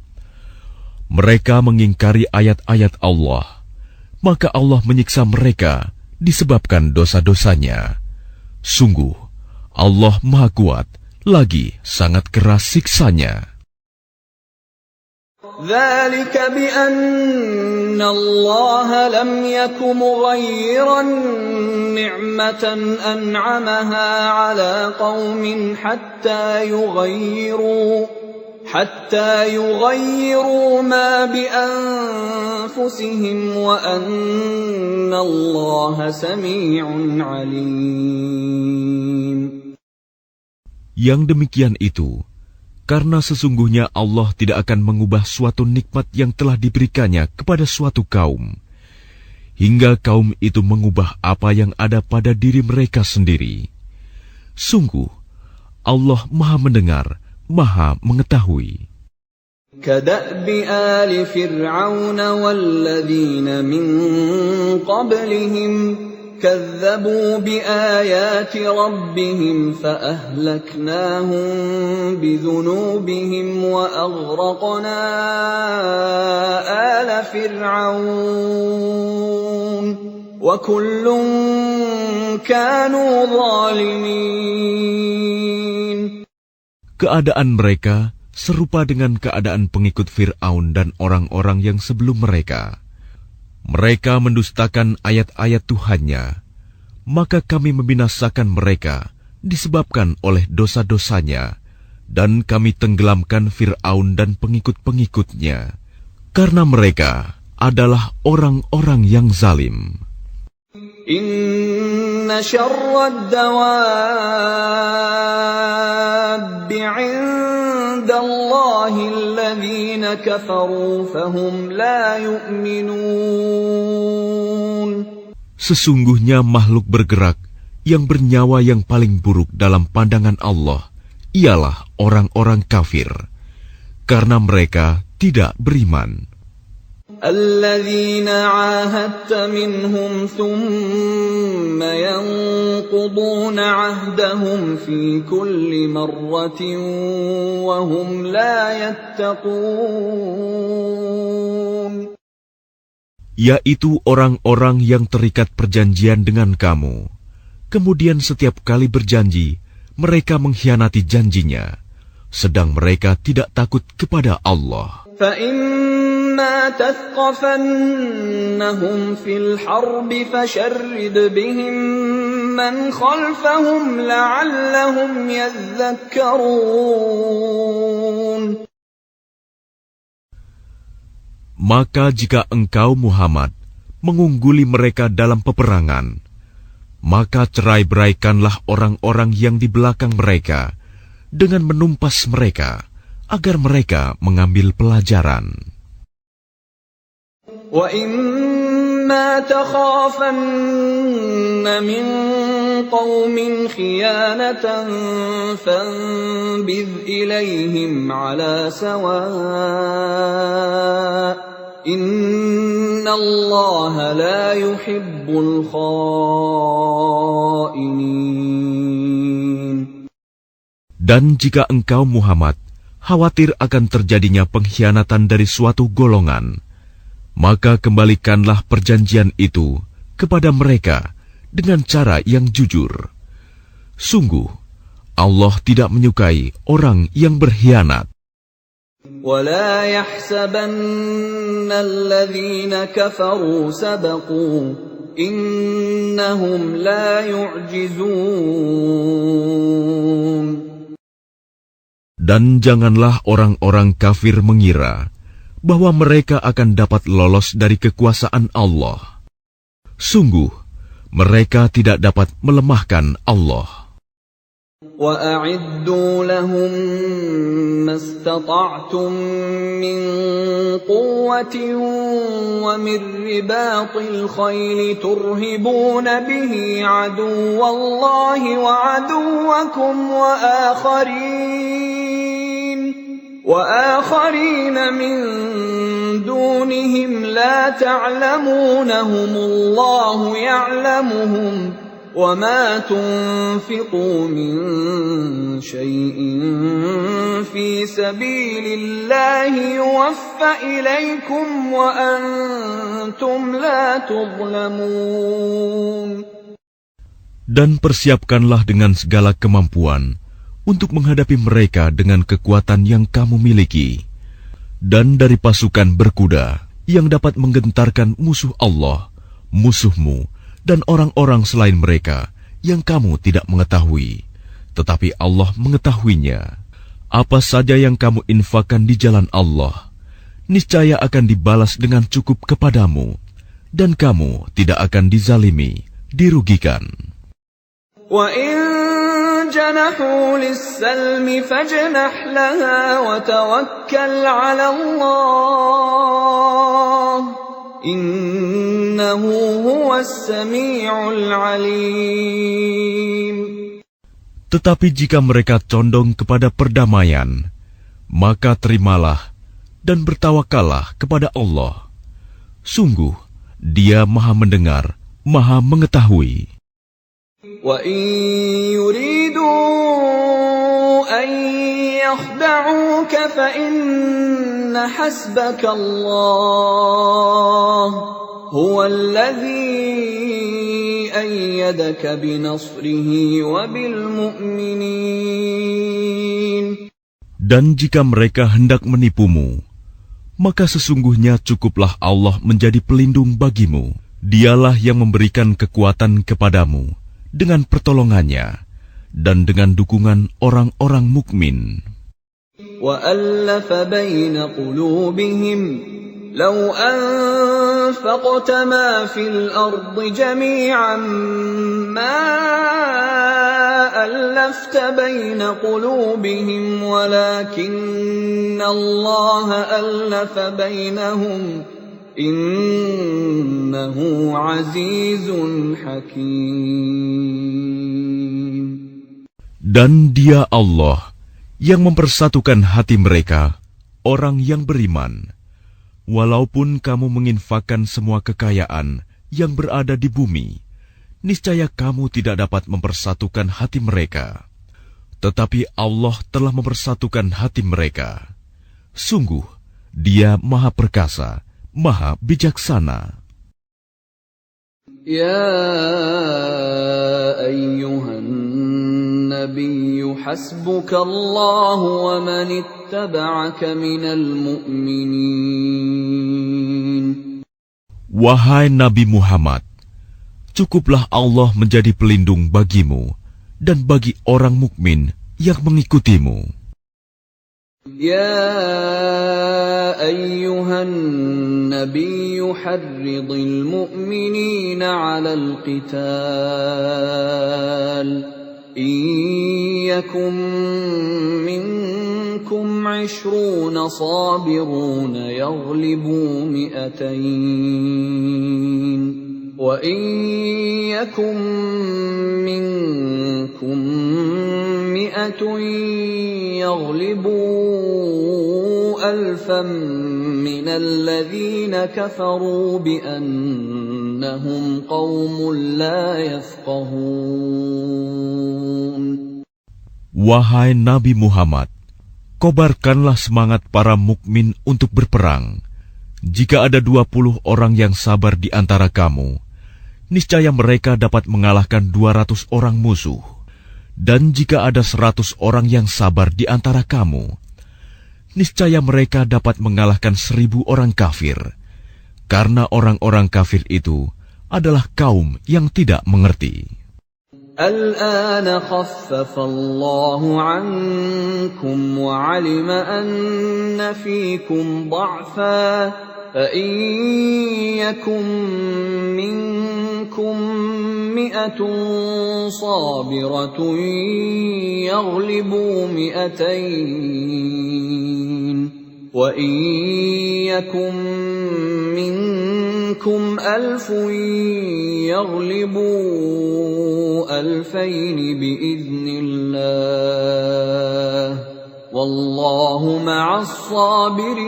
Mereka mengingkari ayat-ayat Allah, maka Allah menyiksa mereka disebabkan dosa-dosanya. Sungguh, Allah Maha Kuat, lagi sangat keras siksanya. ذَلِكَ بِأَنَّ اللَّهَ لَمْ يَكُ مُغَيِّرًا نِعْمَةً أَنْعَمَهَا عَلَى قَوْمٍ حَتَّى يُغَيِّرُوا مَا بِأَنفُسِهِمْ وَأَنَّ اللَّهَ سَمِيعٌ عَلِيمٌ. Yang demikian itu karena sesungguhnya Allah tidak akan mengubah suatu nikmat yang telah diberikannya kepada suatu kaum, hingga kaum itu mengubah apa yang ada pada diri mereka sendiri. Sungguh, Allah Maha Mendengar, Maha Mengetahui. كَدَأْبِ آلِ فِرْعَوْنَ وَالَّذِينَ مِن قَبْلِهِمْ كذبوا بآيات ربهم فأهلكناهم بذنوبهم وأغرقنا آل فرعون وكل كانوا ظالمين. Keadaan mereka serupa dengan keadaan pengikut Fir'aun dan orang-orang yang sebelum mereka. Mereka mendustakan ayat-ayat Tuhannya, maka kami membinasakan mereka disebabkan oleh dosa-dosanya, dan kami tenggelamkan Fir'aun dan pengikut-pengikutnya, karena mereka adalah orang-orang yang zalim. Inna syarrad dawabbi 'indallahi alladhina kafaru fahum la yu'minun. Sesungguhnya makhluk bergerak yang bernyawa yang paling buruk dalam pandangan Allah ialah orang-orang kafir, karena mereka tidak beriman. الذين عاهدت منهم ثم ينقضون عهدهم في كل مرة وهم لا يتقون. Yaitu orang-orang yang terikat perjanjian dengan kamu, kemudian setiap kali berjanji mereka mengkhianati janjinya, sedang mereka tidak takut kepada Allah. فَإِمَّا تَثْقَفَنَّهُمْ فِي الْحَرْبِ فَشَرِّدْ بِهِمْ مَنْ خَلْفَهُمْ لَعَلَّهُمْ يَذَّكَّرُونَ. Maka jika engkau Muhammad mengungguli mereka dalam peperangan, maka cerai-beraikanlah orang-orang yang di belakang mereka dengan menumpas mereka, agar mereka mengambil pelajaran. وَإِمَّا تَخَافَنَّ مِنْ قَوْمٍ خِيَانَةً فَانبِذْ إِلَيْهِمْ عَلَى سَوَاءٍ إِنَّ اللَّهَ لَا يُحِبُّ الْخَائِنِينَ. Dan jika engkau Muhammad khawatir akan terjadinya pengkhianatan dari suatu golongan, maka kembalikanlah perjanjian itu kepada mereka dengan cara yang jujur. Sungguh, Allah tidak menyukai orang yang berkhianat. وَلَا يَحْسَبَنَّ الَّذِينَ كَفَرُوا سَبَقُوا إِنَّهُمْ لَا يُعْجِزُونَ. Dan janganlah orang-orang kafir mengira bahwa mereka akan dapat lolos dari kekuasaan Allah. Sungguh, mereka tidak dapat melemahkan Allah. وَأَعِدُّوا لَهُم مَّا اسْتَطَعْتُم مِّن قُوَّةٍ وَمِن رِّبَاطِ الْخَيْلِ تُرْهِبُونَ بِهِ عَدُوَّ اللَّهِ وَعَدُوَّكُمْ وآخرين من دونهم لا تعلمونهم الله يعلمهم وما تنفقوا من شيء في سبيل الله يوفى إليكم وأنتم لا تظلمون. Dan persiapkanlah dengan segala kemampuan untuk menghadapi mereka dengan kekuatan yang kamu miliki, dan dari pasukan berkuda yang dapat menggentarkan musuh Allah, musuhmu, dan orang-orang selain mereka yang kamu tidak mengetahui, tetapi Allah mengetahuinya. Apa saja yang kamu infakkan di jalan Allah, niscaya akan dibalas dengan cukup kepadamu, dan kamu tidak akan dizalimi, dirugikan. جنحوا للسلم فاجنح لها وتوكل على الله إنه هو السميع العليم. Tetapi jika mereka condong kepada perdamaian, maka terimalah dan bertawakallah kepada Allah. Sungguh, Dia Maha mendengar, Maha Mengetahui. وَإِن يُرِيدُوا أَن يَخْدَعُوكَ فَإِنَّ حَسْبَكَ اللَّهُ هُوَ الَّذِي أَيَّدَكَ بِنَصْرِهِ وَبِالْمُؤْمِنِينَ. Dan jika mereka hendak menipumu, maka sesungguhnya cukuplah Allah menjadi pelindung bagimu. Dialah yang memberikan kekuatan kepadamu dengan pertolongannya dan dengan dukungan orang-orang mukmin. وَأَلَّفَ بَيْنَ قُلُوبِهِمْ لَوْ أَنفَقْتَ مَا فِي الْأَرْضِ جَمِيعًا مَا أَلَّفْتَ بَيْنَ قُلُوبِهِمْ وَلَكِنَّ اللَّهَ أَلَّفَ بَيْنَهُمْ إِنَّهُ عَزِيزٌ حَكِيمٌ. Dan Dia Allah yang mempersatukan hati mereka, orang yang beriman. Walaupun kamu menginfakkan semua kekayaan yang berada di bumi, niscaya kamu tidak dapat mempersatukan hati mereka. Tetapi Allah telah mempersatukan hati mereka. Sungguh, Dia Maha Perkasa, Maha Bijaksana. Ya ayyuhan nabiyyu hasbukallahu wa man ittaba'aka minal mu'minin. Wahai Nabi Muhammad, cukuplah Allah menjadi pelindung bagimu dan bagi orang mukmin yang mengikutimu. Ya ayyuhan nabiyyu harridil mu'minina 'alal qital. إن يكن منكم 20 صابرون يغلبوا 200 وإن يكن منكم 100 يغلبوا 1000 من الذين كفروا بأنهم قوم لا يفقهون. Wahai Nabi Muhammad, kobarkanlah semangat para mukmin untuk berperang. Jika ada 20 orang yang sabar di antara kamu, niscaya mereka dapat mengalahkan 200 orang musuh. Dan jika ada 100 orang yang sabar di antara kamu, niscaya mereka dapat mengalahkan 1000 orang kafir. Karena orang-orang kafir itu adalah kaum yang tidak mengerti. الآن خفف الله عنكم وعلم أن فيكم ضعفا فإن يكن منكم 100 صابرة يغلبوا 200 وإن يكن منكم 1000 يغلبوا 2000 بإذن الله والله مع الصابرين.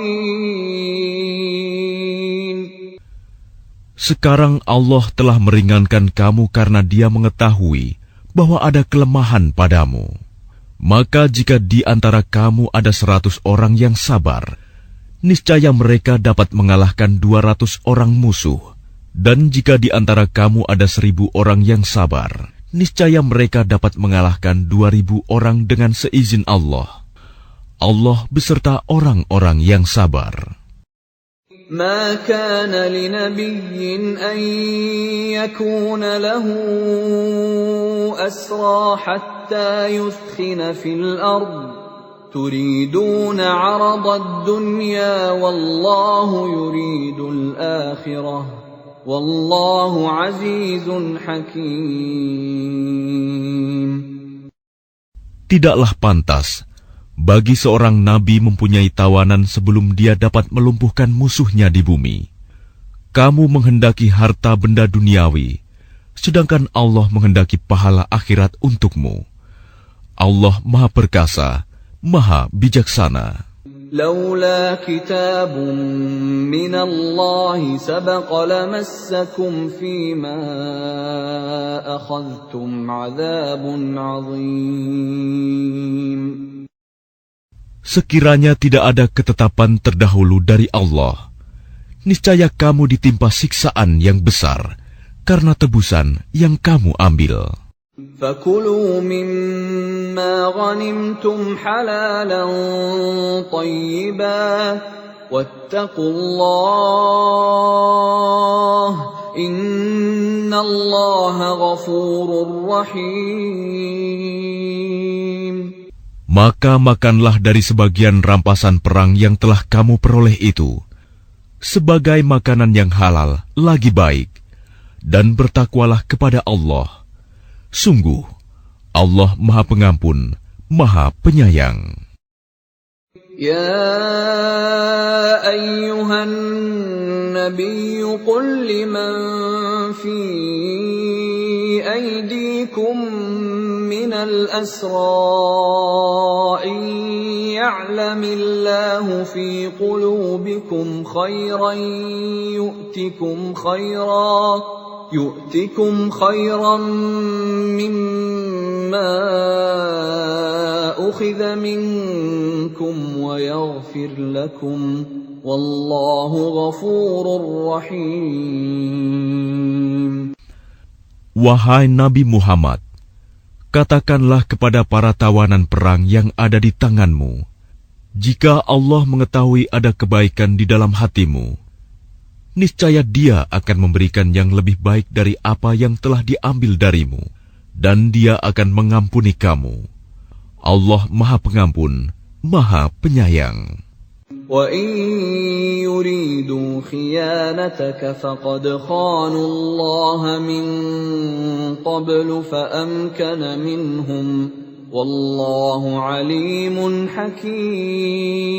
Sekarang Allah telah meringankan kamu karena Dia mengetahui bahwa ada kelemahan padamu. Maka jika di antara kamu ada 100 orang yang sabar, niscaya mereka dapat mengalahkan 200 orang musuh. Dan jika di antara kamu ada 1000 orang yang sabar, niscaya mereka dapat mengalahkan 2000 orang dengan seizin Allah. Allah beserta orang-orang yang sabar. ما كان لنبي أن يكون له أسرى حتى يثخن في الأرض تريدون عرض الدنيا والله يريد الآخرة والله عزيز حكيم. Tidaklah pantas bagi seorang nabi mempunyai tawanan sebelum dia dapat melumpuhkan musuhnya di bumi. Kamu menghendaki harta benda duniawi, sedangkan Allah menghendaki pahala akhirat untukmu. Allah Maha Perkasa, Maha Bijaksana. لولا كتاب من الله سبق لمسكم فيما أخذتم عذاب عظيم. Sekiranya tidak ada ketetapan terdahulu dari Allah, niscaya kamu ditimpa siksaan yang besar karena tebusan yang kamu ambil. فَكُلُوا مِمَّا غَنِمْتُمْ حَلَالًا طَيِّبًا وَاتَّقُوا اللَّهَ إِنَّ اللَّهَ غَفُورٌ رَّحِيمٌ. Maka makanlah dari sebagian rampasan perang yang telah kamu peroleh itu, sebagai makanan yang halal lagi baik, dan bertakwalah kepada Allah. Sungguh, Allah Maha Pengampun, Maha Penyayang. يا أيها النبي قل لمن في أيديكم من الأسرى إن يعلم الله في قلوبكم خيرا يؤتكم خيرا مما أخذ منكم ويغفر لكم والله غفور رحيم. Wahai Nabi Muhammad, katakanlah kepada para tawanan perang yang ada di tanganmu, jika Allah mengetahui ada kebaikan di dalam hatimu, niscaya Dia akan memberikan yang lebih baik dari apa yang telah diambil darimu, dan Dia akan mengampuni kamu. Allah Maha Pengampun, Maha Penyayang. وَإِن يُرِيدُوا خِيَانَتَكَ فَقَدْ خَانُوا اللَّهَ مِن قَبْلُ فَأَمْكَنَ مِنْهُمْ وَاللَّهُ عَلِيمٌ حَكِيمٌ.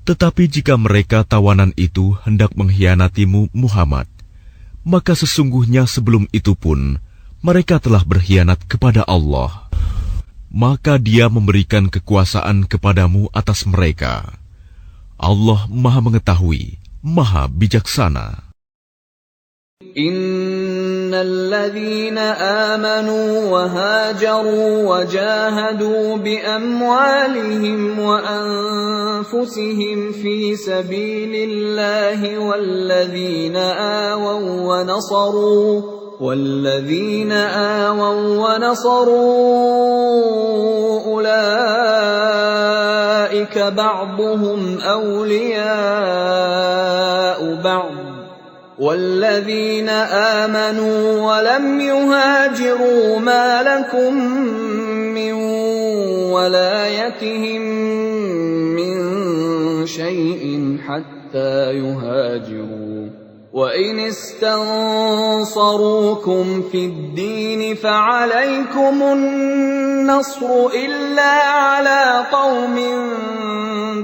Tetapi jika mereka tawanan itu hendak mengkhianatimu Muhammad, maka sesungguhnya sebelum itu pun mereka telah berkhianat kepada Allah. Maka Dia memberikan kekuasaan kepadamu atas mereka. Allah Maha Mengetahui, Maha Bijaksana. الذين آمنوا وهاجروا وجاهدوا بأموالهم وأنفسهم في سبيل الله والذين آووا ونصروا أولئك بعضهم أولياء بعض والذين آمنوا ولم يهاجروا ما لكم من ولايتهم من شيء حتى يهاجروا وإن استنصروكم في الدين فعليكم النصر إلا على قوم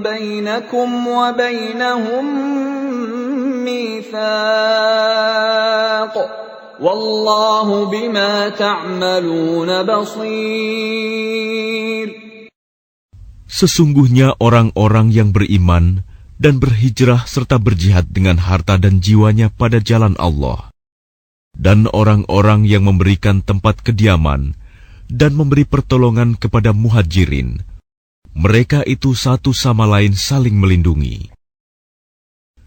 بينكم وبينهم ميثاق والله بما تعملون بصير. Sesungguhnya orang-orang yang beriman dan berhijrah serta berjihad dengan harta dan jiwanya pada jalan Allah, dan orang-orang yang memberikan tempat kediaman dan memberi pertolongan kepada muhajirin, mereka itu satu sama lain saling melindungi.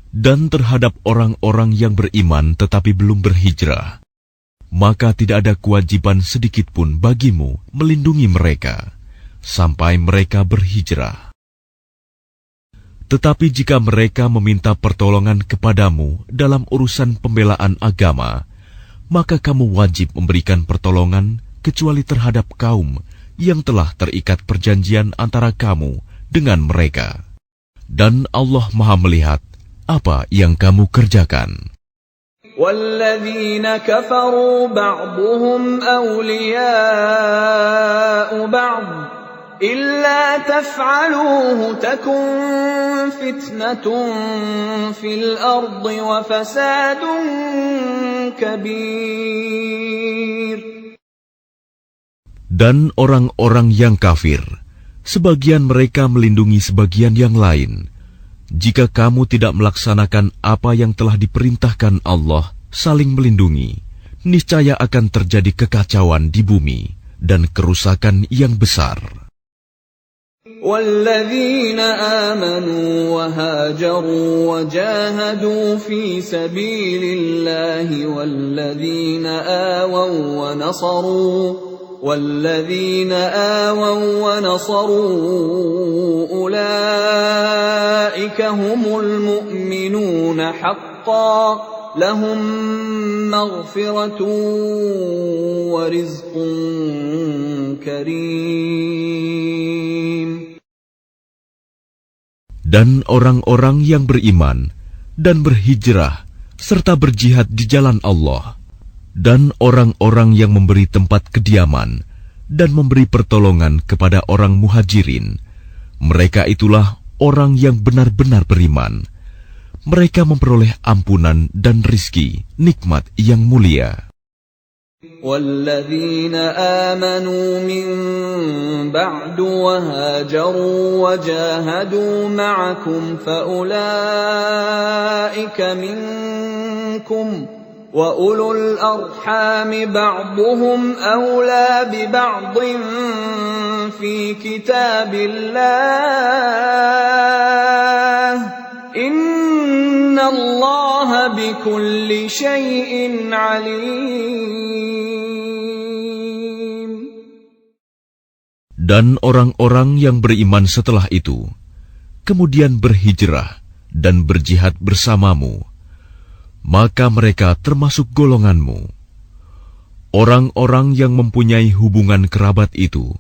Dan terhadap orang-orang yang beriman tetapi belum berhijrah, maka tidak ada kewajiban sedikitpun bagimu melindungi mereka sampai mereka berhijrah. Tetapi jika mereka meminta pertolongan kepadamu dalam urusan pembelaan agama, maka kamu wajib memberikan pertolongan kecuali terhadap kaum yang telah terikat perjanjian antara kamu dengan mereka. Dan Allah Maha melihat apa yang kamu kerjakan. وَالَّذِينَ كَفَرُوا بَعْضُهُمْ أَوْلِيَاءُ بَعْضٍ إِلَّا تَفْعَلُوهُ تَكُنْ فِتْنَةٌ فِي الْأَرْضِ وَفَسَادٌ كَبِيرٌ. Dan orang-orang yang kafir sebagian mereka melindungi sebagian yang lain. Jika kamu tidak melaksanakan apa yang telah diperintahkan Allah, saling melindungi, niscaya akan terjadi kekacauan di bumi dan kerusakan yang besar. وَالَّذِينَ آمَنُوا وَهَاجَرُوا وَجَاهَدُوا فِي سَبِيلِ اللَّهِ وَالَّذِينَ آوَوا وَّنَصَرُوا أُولَئِكَ هُمُ الْمُؤْمِنُونَ حَقًّا لَهُم مَّغْفِرَةٌ وَرِزْقٌ كَرِيمٌ. Dan orang-orang yang beriman dan berhijrah serta berjihad di jalan Allah, dan orang-orang yang memberi tempat kediaman dan memberi pertolongan kepada orang muhajirin, mereka itulah orang yang benar-benar beriman. Mereka memperoleh ampunan dan rizki, nikmat yang mulia. وَالَّذِينَ آمَنُوا مِن بَعْدُ وَهَاجَرُوا وَجَاهَدُوا مَعَكُمْ فَأُولَئِكَ مِنكُمْ وَأُولُو الْأَرْحَامِ بَعْضُهُمْ أَوْلَى بِبَعْضٍ فِي كِتَابِ اللَّهِ إِنَّ اللَّهَ بِكُلِّ شَيْءٍ عَلِيمٌ. Dan orang-orang yang beriman setelah itu, kemudian berhijrah dan berjihad bersamamu, maka mereka termasuk golonganmu. Orang-orang yang mempunyai hubungan kerabat itu,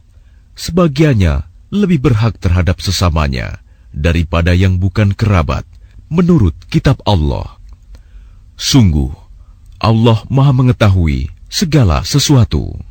sebagiannya lebih berhak terhadap sesamanya daripada yang bukan kerabat, menurut kitab Allah. Sungguh, Allah Maha mengetahui segala sesuatu.